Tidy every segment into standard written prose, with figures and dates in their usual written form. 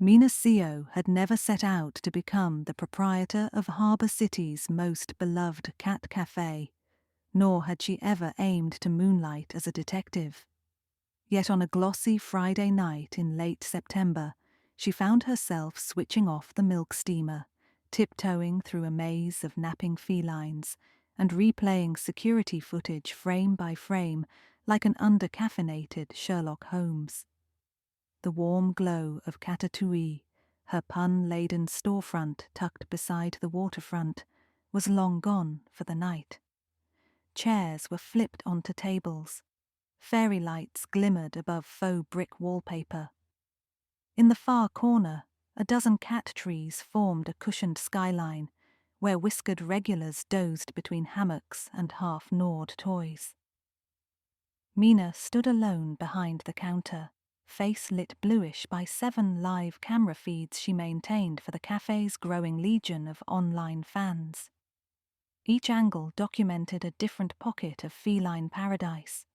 Mina had never set out to become the proprietor of Harbour City's most beloved cat café, nor had she ever aimed to moonlight as a detective. Yet on a glossy Friday night in late September, she found herself switching off the milk steamer, tiptoeing through a maze of napping felines, and replaying security footage frame by frame like an under-caffeinated Sherlock Holmes. The warm glow of Catatouille, her pun-laden storefront tucked beside the waterfront, was long gone for the night. Chairs were flipped onto tables. Fairy lights glimmered above faux brick wallpaper. In the far corner, a dozen cat trees formed a cushioned skyline, where whiskered regulars dozed between hammocks and half-gnawed toys. Mina stood alone behind the counter, face lit bluish by 7 live camera feeds she maintained for the cafe's growing legion of online fans. Each angle documented a different pocket of feline paradise: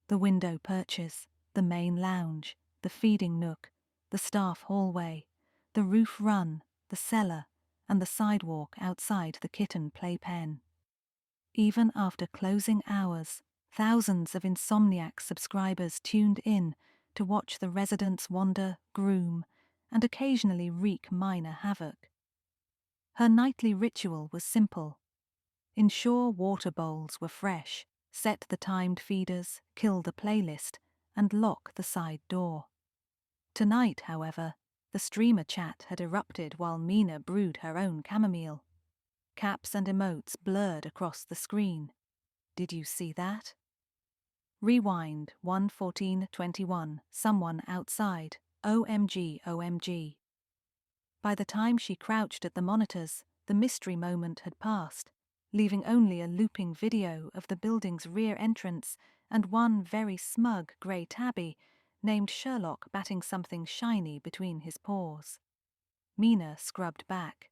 the window perches, the main lounge, the feeding nook, the staff hallway, the roof run, the cellar, and the sidewalk outside the kitten playpen. Even after closing hours, thousands of Insomniac subscribers tuned in to watch the residents wander, groom, and occasionally wreak minor havoc. Her nightly ritual was simple. Ensure water bowls were fresh, set the timed feeders, kill the playlist, and lock the side door. Tonight, however, the streamer chat had erupted while Mina brewed her own chamomile. Caps and emotes blurred across the screen. Did you see that? Rewind 1:14:21. Someone outside. OMG, OMG. By the time she crouched at the monitors, the mystery moment had passed, leaving only a looping video of the building's rear entrance and one very smug grey tabby named Sherlock batting something shiny between his paws. Mina scrubbed back.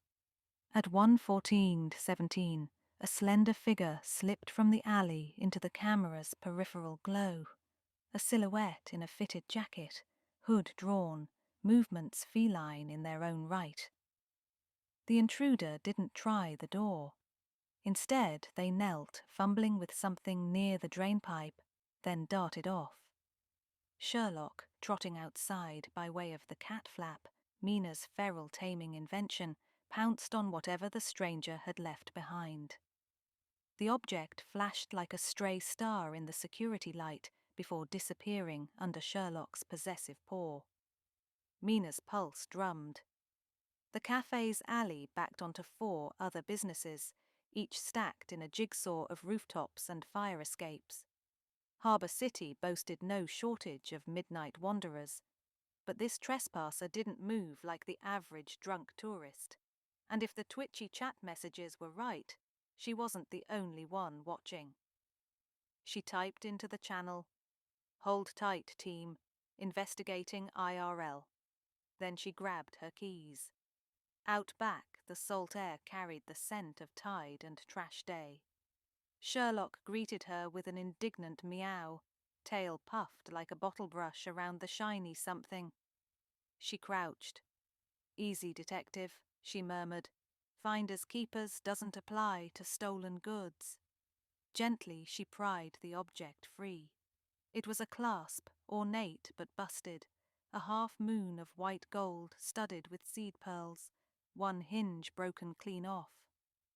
At 1:14:17, a slender figure slipped from the alley into the camera's peripheral glow. A silhouette in a fitted jacket, hood drawn, movements feline in their own right. The intruder didn't try the door. Instead, they knelt, fumbling with something near the drainpipe, then darted off. Sherlock, trotting outside by way of the cat flap, Mina's feral taming invention, pounced on whatever the stranger had left behind. The object flashed like a stray star in the security light before disappearing under Sherlock's possessive paw. Mina's pulse drummed. The cafe's alley backed onto 4 other businesses, each stacked in a jigsaw of rooftops and fire escapes. Harbour City boasted no shortage of midnight wanderers, but this trespasser didn't move like the average drunk tourist. And if the twitchy chat messages were right, she wasn't the only one watching. She typed into the channel, "Hold tight, team, investigating IRL." Then she grabbed her keys. Out back, the salt air carried the scent of tide and trash day. Sherlock greeted her with an indignant meow, tail puffed like a bottle brush around the shiny something. She crouched. "Easy, detective," she murmured. "Finders keepers doesn't apply to stolen goods." Gently she pried the object free. It was a clasp, ornate but busted, a half-moon of white gold studded with seed pearls, one hinge broken clean off.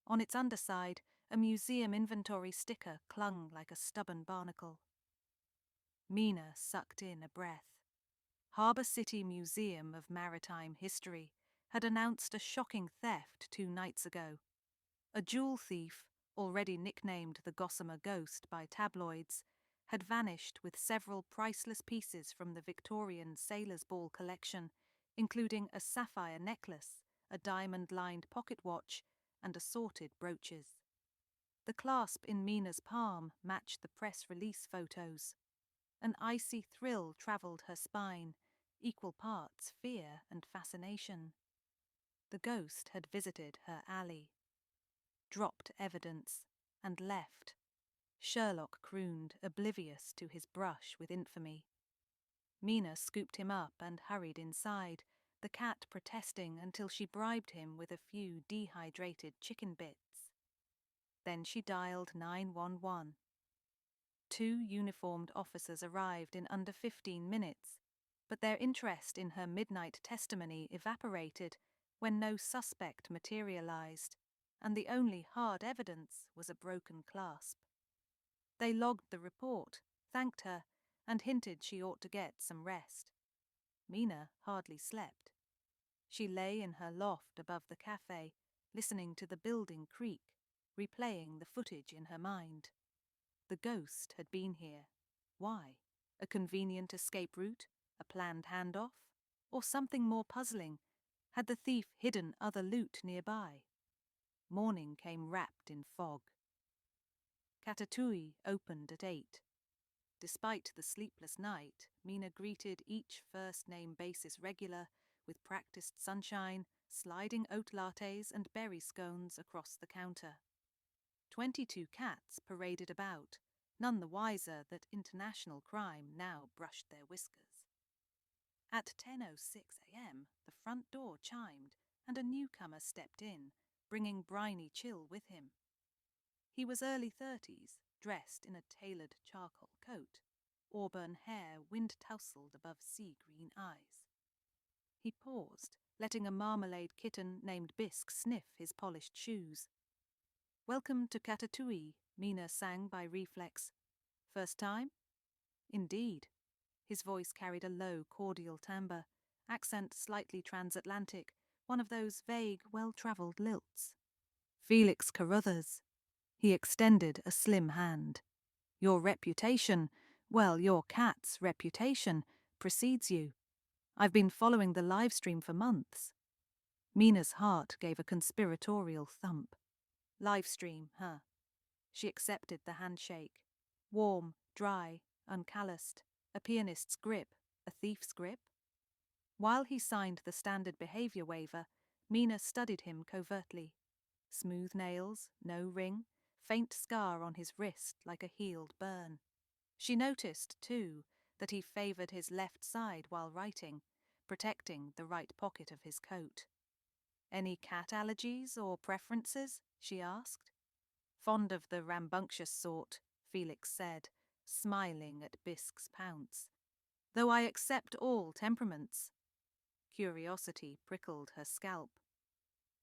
On its underside, a museum inventory sticker clung like a stubborn barnacle. Mina sucked in a breath. Harbour City Museum of Maritime History had announced a shocking theft 2 nights ago. A jewel thief, already nicknamed the Gossamer Ghost by tabloids, had vanished with several priceless pieces from the Victorian Sailor's Ball collection, including a sapphire necklace, a diamond-lined pocket watch, and assorted brooches. The clasp in Mina's palm matched the press release photos. An icy thrill travelled her spine, equal parts fear and fascination. The ghost had visited her alley, dropped evidence, and left. Sherlock crooned, oblivious to his brush with infamy. Mina scooped him up and hurried inside, the cat protesting until she bribed him with a few dehydrated chicken bits. Then she dialed 911. 2 uniformed officers arrived in under 15 minutes, but their interest in her midnight testimony evaporated when no suspect materialized, and the only hard evidence was a broken clasp. They logged the report, thanked her, and hinted she ought to get some rest. Mina hardly slept. She lay in her loft above the café, listening to the building creak, replaying the footage in her mind. The ghost had been here. Why? A convenient escape route? A planned handoff? Or something more puzzling? Had the thief hidden other loot nearby? Morning came wrapped in fog. Katatui opened at 8. Despite the sleepless night, Mina greeted each first-name basis regular with practiced sunshine, sliding oat lattes and berry scones across the counter. 22 cats paraded about, none the wiser that international crime now brushed their whiskers. At 10:06 a.m., the front door chimed and a newcomer stepped in, bringing briny chill with him. He was early 30s, dressed in a tailored charcoal coat, auburn hair wind-tousled above sea-green eyes. He paused, letting a marmalade kitten named Bisque sniff his polished shoes. "Welcome to Katatui," Mina sang by reflex. "First time?" "Indeed." His voice carried a low, cordial timbre, accent slightly transatlantic, one of those vague, well-travelled lilts. "Felix Carruthers." He extended a slim hand. "Your reputation, well, your cat's reputation, precedes you. I've been following the live stream for months." Mina's heart gave a conspiratorial thump. Live stream, huh? She accepted the handshake. Warm, dry, uncalloused, a pianist's grip, a thief's grip? While he signed the standard behavior waiver, Mina studied him covertly. Smooth nails, no ring, faint scar on his wrist like a healed burn. She noticed, too, that he favored his left side while writing, protecting the right pocket of his coat. "Any cat allergies or preferences?" she asked. "Fond of the rambunctious sort," Felix said, smiling at Bisque's pounce. "Though I accept all temperaments." Curiosity prickled her scalp.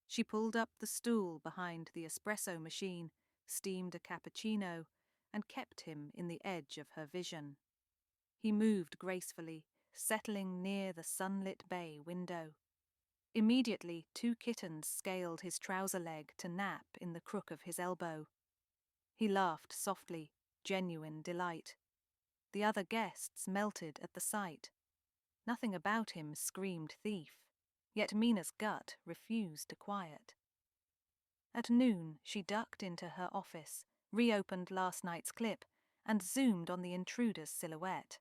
She pulled up the stool behind the espresso machine, steamed a cappuccino, and kept him in the edge of her vision. He moved gracefully, settling near the sunlit bay window. Immediately, 2 kittens scaled his trouser leg to nap in the crook of his elbow. He laughed softly, genuine delight. The other guests melted at the sight. Nothing about him screamed thief, yet Mina's gut refused to quiet. At noon, she ducked into her office, reopened last night's clip, and zoomed on the intruder's silhouette.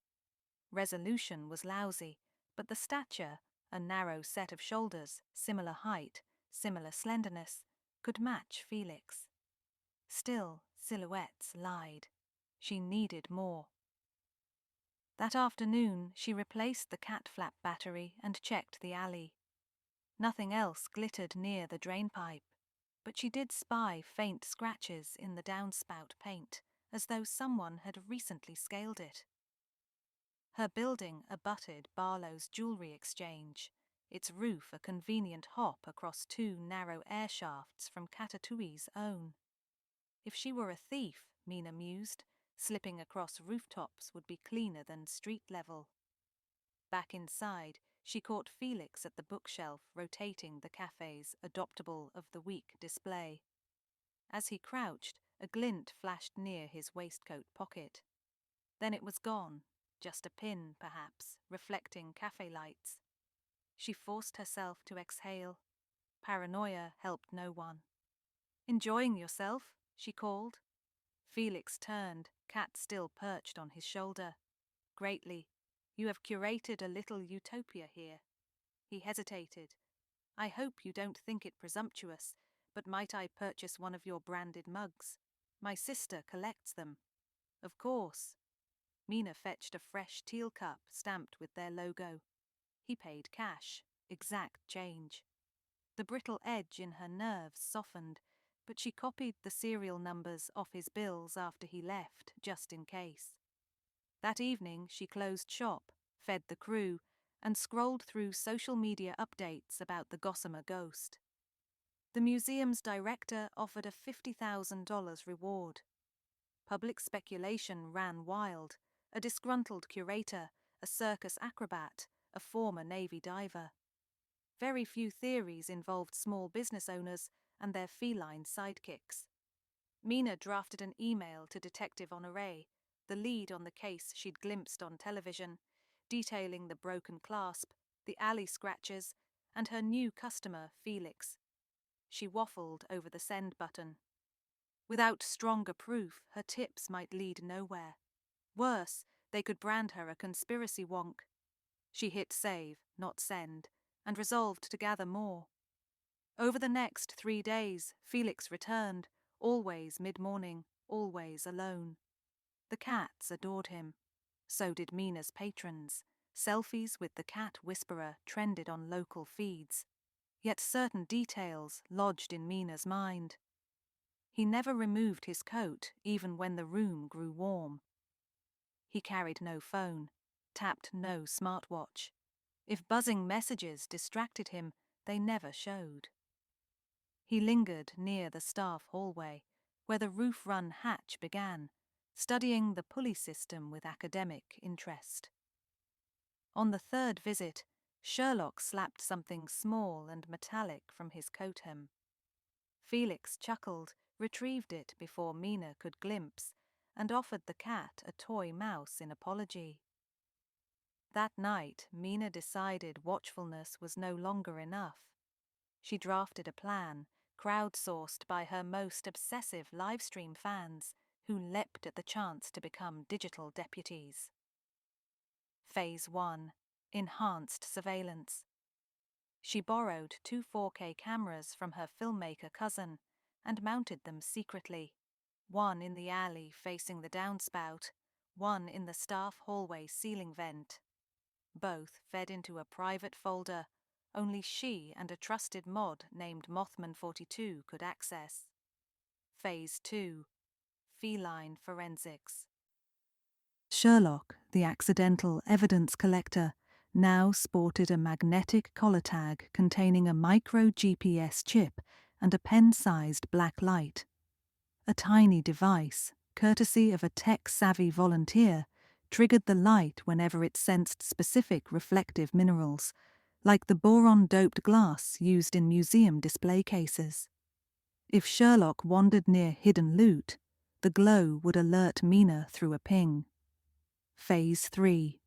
Resolution was lousy, but the stature, a narrow set of shoulders, similar height, similar slenderness, could match Felix. Still, silhouettes lied. She needed more. That afternoon, she replaced the cat flap battery and checked the alley. Nothing else glittered near the drainpipe, but she did spy faint scratches in the downspout paint, as though someone had recently scaled it. Her building abutted Barlow's jewelry exchange, its roof a convenient hop across 2 narrow air shafts from Katatui's own. If she were a thief, Mina mused, slipping across rooftops would be cleaner than street level. Back inside, she caught Felix at the bookshelf rotating the cafe's Adoptable of the Week display. As he crouched, a glint flashed near his waistcoat pocket. Then it was gone, just a pin, perhaps, reflecting cafe lights. She forced herself to exhale. Paranoia helped no one. "Enjoying yourself?" she called. Felix turned, cat still perched on his shoulder. "Greatly. You have curated a little utopia here." He hesitated. "I hope you don't think it presumptuous, but might I purchase one of your branded mugs? My sister collects them." "Of course." Mina fetched a fresh teal cup stamped with their logo. He paid cash, exact change. The brittle edge in her nerves softened, but she copied the serial numbers off his bills after he left, just in case. That evening, she closed shop, fed the crew, and scrolled through social media updates about the Gossamer ghost. The museum's director offered a $50,000 reward. Public speculation ran wild. A disgruntled curator, a circus acrobat, a former Navy diver. Very few theories involved small business owners and their feline sidekicks. Mina drafted an email to Detective Honoré, the lead on the case she'd glimpsed on television, detailing the broken clasp, the alley scratches, and her new customer, Felix. She waffled over the send button. Without stronger proof, her tips might lead nowhere. Worse, they could brand her a conspiracy wonk. She hit save, not send, and resolved to gather more. Over the next 3 days, Felix returned, always mid-morning, always alone. The cats adored him. So did Mina's patrons. Selfies with the cat whisperer trended on local feeds. Yet certain details lodged in Mina's mind. He never removed his coat, even when the room grew warm. He carried no phone, tapped no smartwatch. If buzzing messages distracted him, they never showed. He lingered near the staff hallway, where the roof-run hatch began, studying the pulley system with academic interest. On the third visit, Sherlock slapped something small and metallic from his coat hem. Felix chuckled, retrieved it before Mina could glimpse, and offered the cat a toy mouse in apology. That night, Mina decided watchfulness was no longer enough. She drafted a plan, crowdsourced by her most obsessive livestream fans, who leapt at the chance to become digital deputies. Phase 1. Enhanced surveillance. She borrowed 2 4K cameras from her filmmaker cousin and mounted them secretly, one in the alley facing the downspout, one in the staff hallway ceiling vent. Both fed into a private folder only she and a trusted mod named Mothman42 could access. Phase 2. Feline forensics. Sherlock, the accidental evidence collector, now sported a magnetic collar tag containing a micro GPS chip and a pen-sized black light. A tiny device, courtesy of a tech-savvy volunteer, triggered the light whenever it sensed specific reflective minerals, like the boron-doped glass used in museum display cases. If Sherlock wandered near hidden loot, the glow would alert Mina through a ping. Phase 3.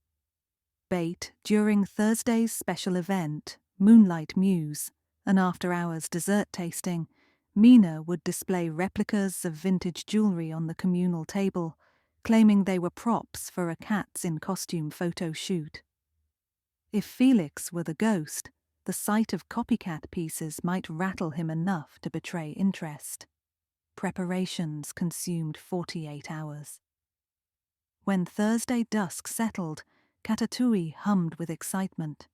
Bait during Thursday's special event, Moonlight Muse, an after-hours dessert tasting, Mina would display replicas of vintage jewelry on the communal table, claiming they were props for a cats-in-costume photo shoot. If Felix were the ghost, the sight of copycat pieces might rattle him enough to betray interest. Preparations consumed 48 hours. When Thursday dusk settled, Katatouille hummed with excitement.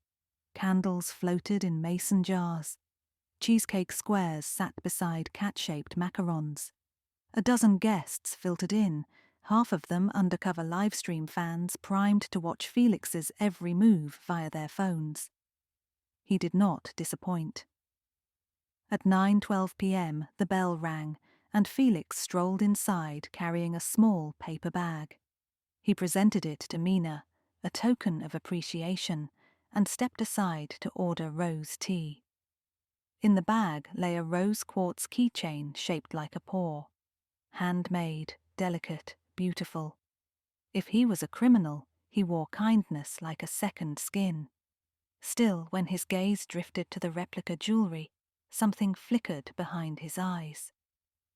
Candles floated in mason jars. Cheesecake squares sat beside cat-shaped macarons. A dozen guests filtered in, half of them undercover livestream fans primed to watch Felix's every move via their phones. He did not disappoint. At 9:12 p.m. the bell rang, and Felix strolled inside carrying a small paper bag. He presented it to Mina, a token of appreciation, and stepped aside to order rose tea. In the bag lay a rose quartz keychain shaped like a paw. Handmade, delicate, beautiful. If he was a criminal, he wore kindness like a second skin. Still, when his gaze drifted to the replica jewelry, something flickered behind his eyes.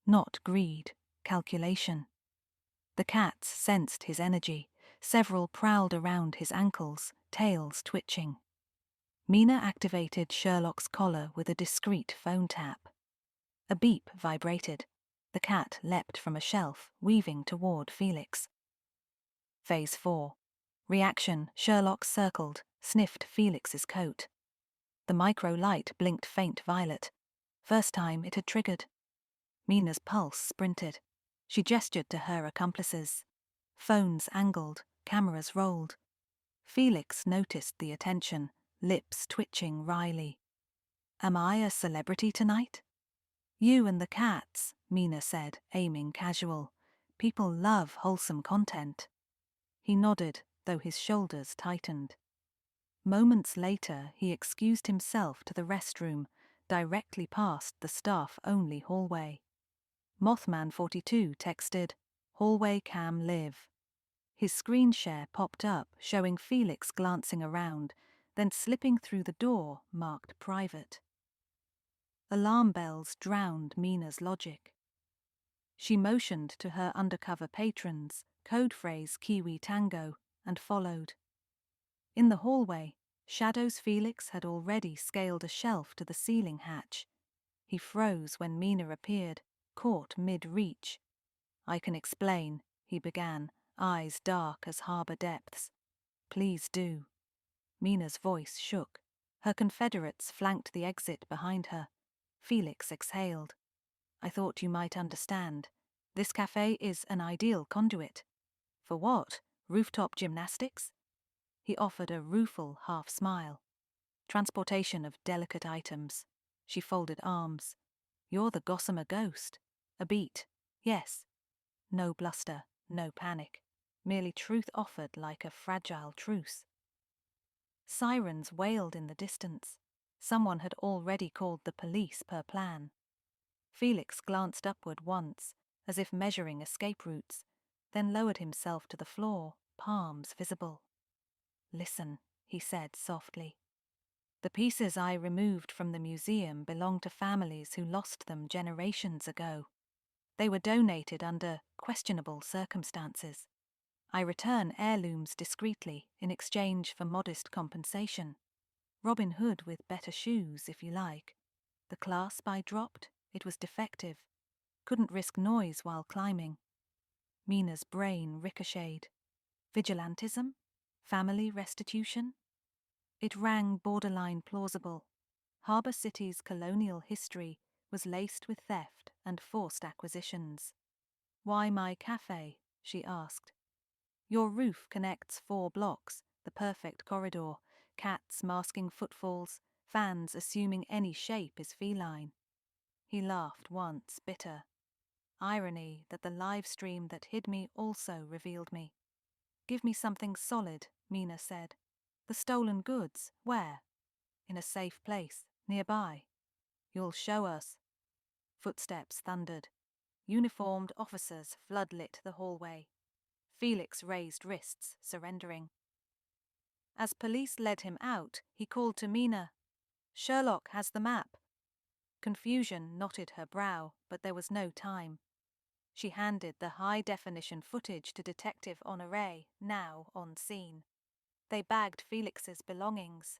Not greed, calculation. The cats sensed his energy. Several prowled around his ankles, tails twitching. Mina activated Sherlock's collar with a discreet phone tap. A beep vibrated. The cat leapt from a shelf, weaving toward Felix. Phase 4. Reaction. Sherlock circled, sniffed Felix's coat. The micro light blinked faint violet. First time it had triggered. Mina's pulse sprinted. She gestured to her accomplices. Phones angled, cameras rolled. Felix noticed the attention, lips twitching wryly. "Am I a celebrity tonight?" "You and the cats," Mina said, aiming casual. "People love wholesome content." He nodded, though his shoulders tightened. Moments later, he excused himself to the restroom, directly past the staff-only hallway. Mothman 42 texted, "Hallway cam live." His screen share popped up, showing Felix glancing around, then slipping through the door marked private. Alarm bells drowned Mina's logic. She motioned to her undercover patrons, code phrase Kiwi Tango, and followed. In the hallway, Shadow's Felix had already scaled a shelf to the ceiling hatch. He froze when Mina appeared, caught mid-reach. "I can explain," he began, eyes dark as harbour depths. "Please do." Mina's voice shook. Her confederates flanked the exit behind her. Felix exhaled. "I thought you might understand. This cafe is an ideal conduit." "For what? Rooftop gymnastics?" He offered a rueful half-smile. "Transportation of delicate items." She folded arms. "You're the gossamer ghost. A beat. Yes." No bluster, no panic. Merely truth offered like a fragile truce. Sirens wailed in the distance. Someone had already called the police per plan. Felix glanced upward once, as if measuring escape routes, then lowered himself to the floor, palms visible. "Listen," he said softly. "The pieces I removed from the museum belong to families who lost them generations ago. They were donated under questionable circumstances. I return heirlooms discreetly in exchange for modest compensation. Robin Hood with better shoes, if you like. The clasp I dropped, it was defective. Couldn't risk noise while climbing." Mina's brain ricocheted. Vigilantism? Family restitution? It rang borderline plausible. Harbour City's colonial history was laced with theft and forced acquisitions. "Why my cafe?" she asked. "Your roof connects 4 blocks, the perfect corridor, cats masking footfalls, fans assuming any shape is feline." He laughed once, bitter. Irony that the live stream that hid me also revealed me. "Give me something solid," Mina said. "The stolen goods, where?" "In a safe place, nearby." "You'll show us." Footsteps thundered. Uniformed officers floodlit the hallway. Felix raised wrists, surrendering. As police led him out, he called to Mina, "Sherlock has the map." Confusion knotted her brow, but there was no time. She handed the high-definition footage to Detective Honoré, now on scene. They bagged Felix's belongings.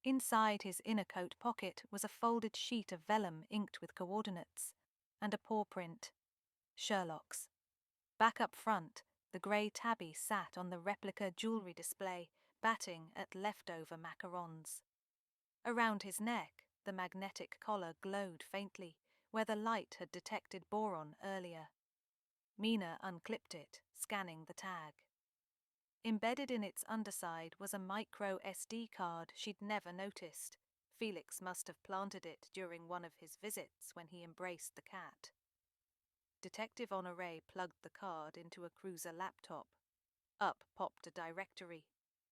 Inside his inner coat pocket was a folded sheet of vellum inked with coordinates, and a paw print. Sherlock's. Back up front, the grey tabby sat on the replica jewellery display, batting at leftover macarons. Around his neck, the magnetic collar glowed faintly, where the light had detected boron earlier. Mina unclipped it, scanning the tag. Embedded in its underside was a micro SD card she'd never noticed. Felix must have planted it during one of his visits when he embraced the cat. Detective Honoré plugged the card into a cruiser laptop. Up popped a directory.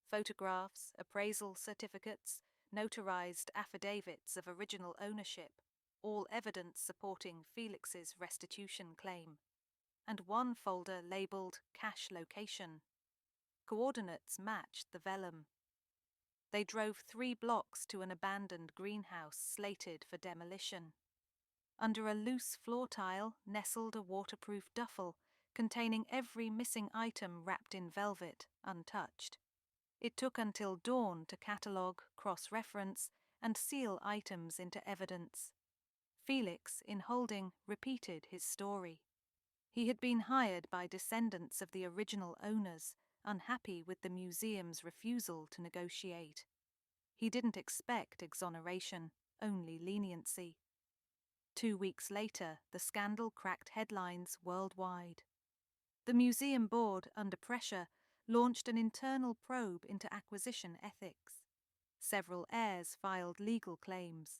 Photographs, appraisal certificates, notarized affidavits of original ownership, all evidence supporting Felix's restitution claim. And one folder labelled Cache Location. Coordinates matched the vellum. They drove 3 blocks to an abandoned greenhouse slated for demolition. Under a loose floor tile nestled a waterproof duffel containing every missing item wrapped in velvet, untouched. It took until dawn to catalogue, cross-reference, and seal items into evidence. Felix, in holding, repeated his story. He had been hired by descendants of the original owners, unhappy with the museum's refusal to negotiate. He didn't expect exoneration, only leniency. 2 weeks later, the scandal cracked headlines worldwide. The museum board, under pressure, launched an internal probe into acquisition ethics. Several heirs filed legal claims.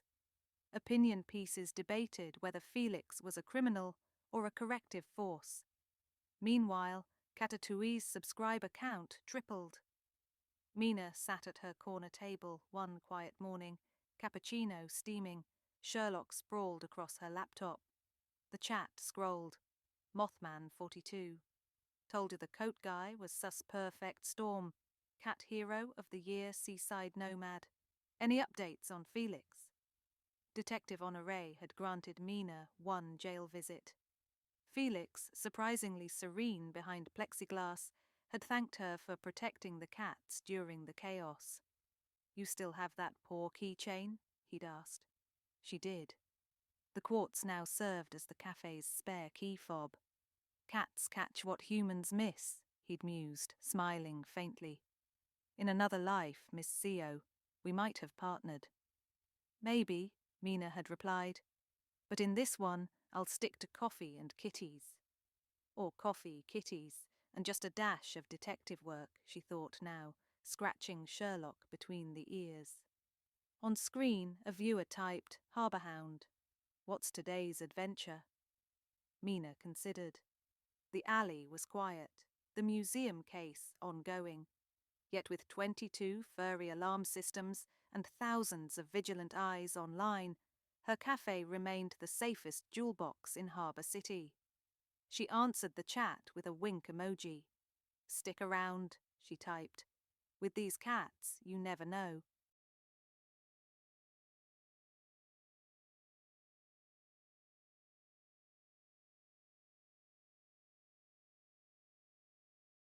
Opinion pieces debated whether Felix was a criminal or a corrective force. Meanwhile, Catatui's subscriber count tripled. Mina sat at her corner table one quiet morning, cappuccino steaming, Sherlock sprawled across her laptop. The chat scrolled. Mothman 42. Told her the coat guy was sus perfect storm. Cat hero of the year seaside nomad. Any updates on Felix? Detective Honoré had granted Mina 1 jail visit. Felix, surprisingly serene behind plexiglass, had thanked her for protecting the cats during the chaos. "You still have that poor keychain?" he'd asked. She did. The quartz now served as the cafe's spare key fob. "Cats catch what humans miss," he'd mused, smiling faintly. "In another life, Miss CO, we might have partnered." "Maybe," Mina had replied. "But in this one, I'll stick to coffee and kitties." Or coffee, kitties, and just a dash of detective work, she thought now, scratching Sherlock between the ears. On screen, a viewer typed, "Harbourhound. What's today's adventure?" Mina considered. The alley was quiet, the museum case ongoing. Yet with 22 furry alarm systems and thousands of vigilant eyes online, her cafe remained the safest jewel box in Harbour City. She answered the chat with a wink emoji. "Stick around," she typed. "With these cats, you never know."